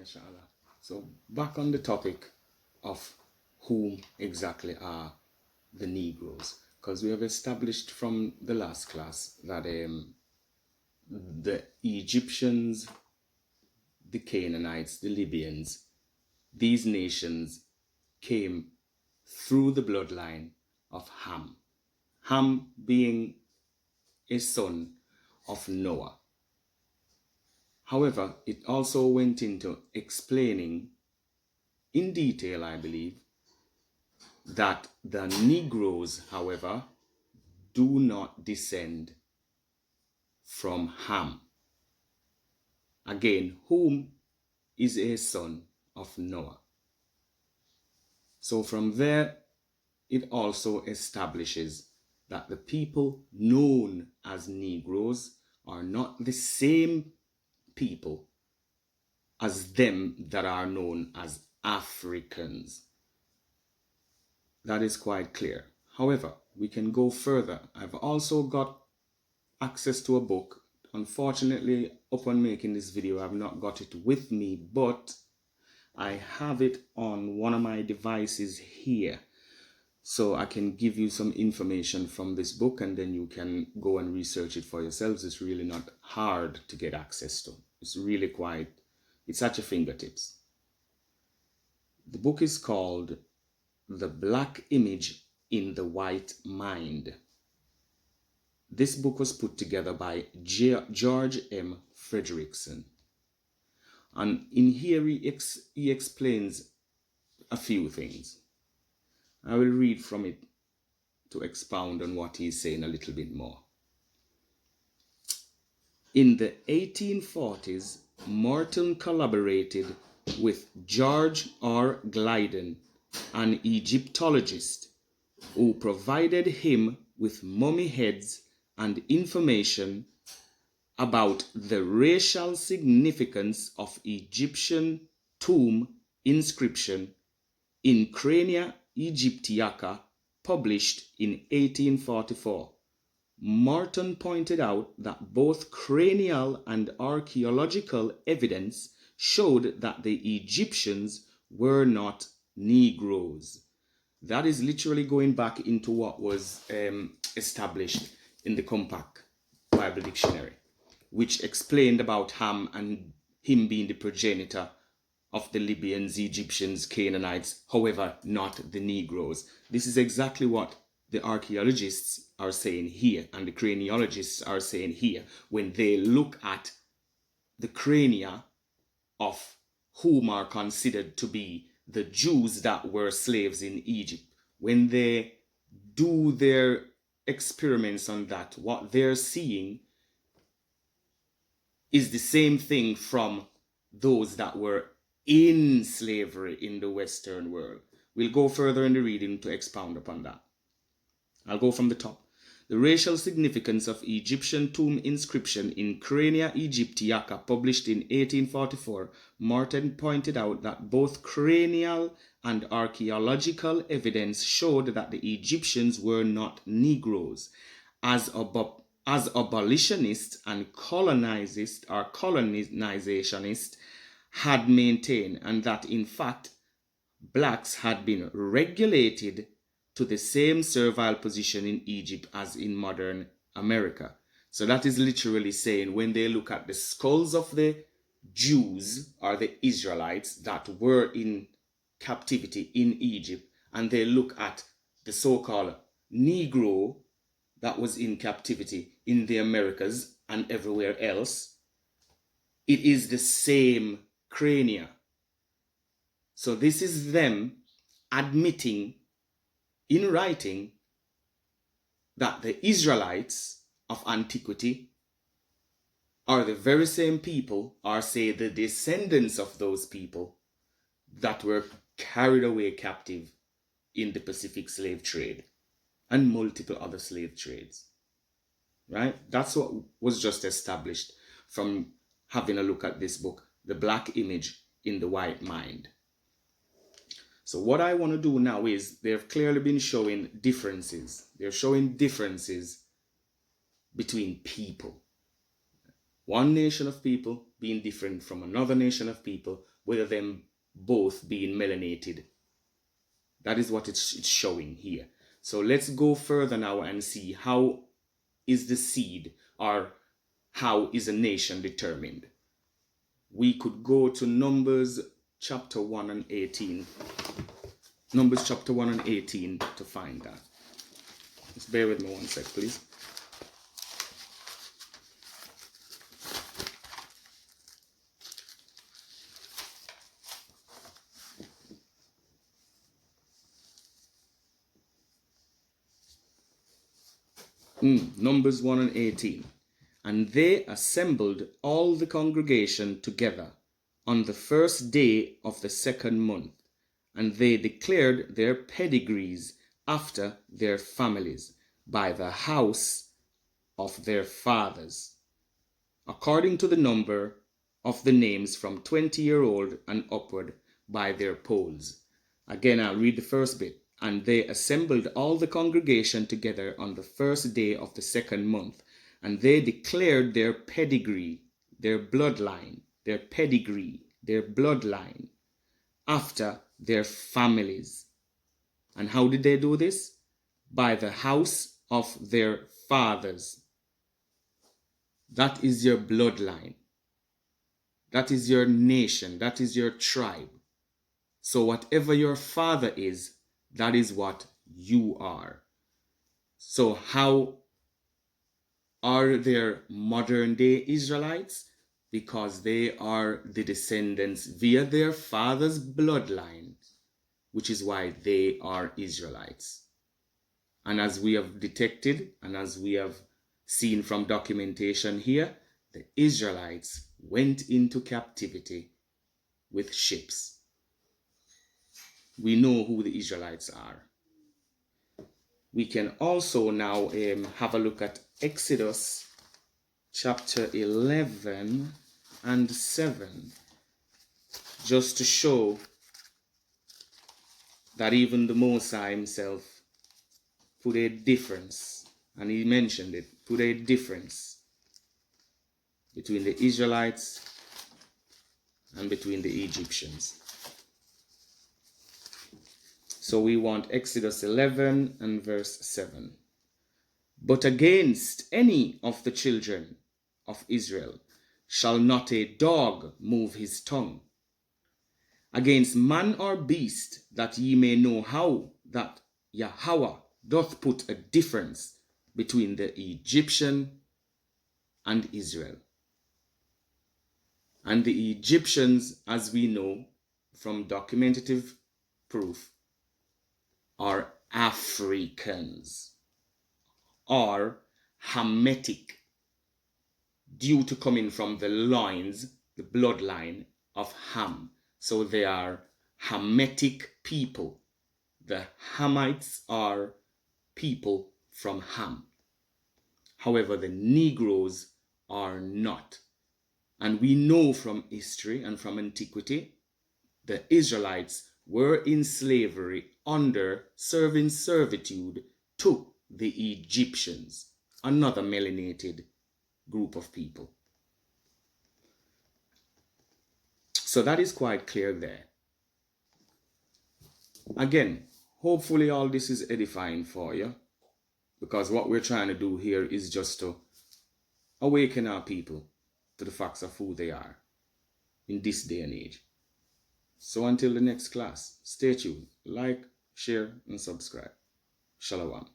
Yasharahla. So back on the topic of whom exactly are the Negroes, because we have established from the last class that the Egyptians, the Canaanites, the Libyans, these nations came through the bloodline of Ham. Ham being a son of Noah. However, it also went into explaining in detail, I believe, that the Negroes, however, do not descend from Ham. Again, whom is a son of Noah. So from there, it also establishes that the people known as Negroes are not the same people as them that are known as Africans. That is quite clear. However, we can go further. I've also got access to a book. Unfortunately, upon making this video, I've not got it with me, but I have it on one of my devices here. So I can give you some information from this book and then you can go and research it for yourselves. It's really not hard to get access to. It's really it's at your fingertips. The book is called The Black Image in the White Mind. This book was put together by George M. Frederickson. And in here he explains a few things. I will read from it to expound on what he's saying a little bit more. In the 1840s, Morton collaborated with George R. Glyden, an Egyptologist, who provided him with mummy heads and information about the racial significance of Egyptian tomb inscription in Crania Egyptiaca, published in 1844. Morton pointed out that both cranial and archaeological evidence showed that the Egyptians were not Negroes. That is literally going back into what was established in the Compact Bible Dictionary, which explained about Ham and him being the progenitor of the Libyans, Egyptians, Canaanites, however, not the Negroes. This is exactly what the archaeologists are saying here and the craniologists are saying here when they look at the crania of whom are considered to be the Jews that were slaves in Egypt. When they do their experiments on that, what they're seeing is the same thing from those that were in slavery in the Western world. We'll go further in the reading to expound upon that. I'll go from the top. The racial significance of Egyptian tomb inscription in Crania Egyptiaca, published in 1844, Morton pointed out that both cranial and archaeological evidence showed that the Egyptians were not Negroes. As abolitionists and colonizationists had maintained, and that in fact blacks had been regulated to the same servile position in Egypt as in modern America. So that is literally saying when they look at the skulls of the Jews or the Israelites that were in captivity in Egypt, and they look at the so-called Negro that was in captivity in the Americas and everywhere else, it is the same crania. So this is them admitting in writing that the Israelites of antiquity are the very same people, or say the descendants of those people that were carried away captive in the Pacific slave trade and multiple other slave trades. Right? That's what was just established from having a look at this book, The Black Image in the White Mind. So what I want to do now is they've clearly been showing differences. They're showing differences between people. One nation of people being different from another nation of people with them both being melanated. That is what it's showing here. So let's go further now and see how is the seed, or how is a nation determined. We could go to Numbers chapter 1 and 18. Numbers chapter 1 and 18 to find that. Just bear with me one sec, please. Numbers 1 and 18. And they assembled all the congregation together on the first day of the second month, and they declared their pedigrees after their families by the house of their fathers, according to the number of the names from 20-year-old and upward by their polls. Again, I'll read the first bit. And they assembled all the congregation together on the first day of the second month, and they declared their pedigree, their bloodline, their pedigree, their bloodline, after their families. And how did they do this? By the house of their fathers. That is your bloodline. That is your nation. That is your tribe. So whatever your father is, that is what you are. So how are there modern day Israelites? Because they are the descendants via their father's bloodline, which is why they are Israelites. And as we have detected, and as we have seen from documentation here, the Israelites went into captivity with ships. We know who the Israelites are. We can also now have a look at Exodus chapter 11 and 7, just to show that even the Mosai himself put a difference, and he mentioned it, put a difference between the Israelites and between the Egyptians. So we want Exodus 11 and verse 7. But against any of the children of Israel shall not a dog move his tongue. Against man or beast, that ye may know how that Yahweh doth put a difference between the Egyptian and Israel. And the Egyptians, as we know from documentative proof, are Africans or Hamitic, due to coming from the loins, the bloodline of Ham. So they are Hamitic people. The Hamites are people from Ham. However, the Negroes are not. And we know from history and from antiquity, the Israelites were in slavery under serving servitude to the Egyptians, another melanated group of people. So that is quite clear there. Again, hopefully all this is edifying for you, because what we're trying to do here is just to awaken our people to the facts of who they are in this day and age. So until the next class, stay tuned, like, share, and subscribe. Shalawam.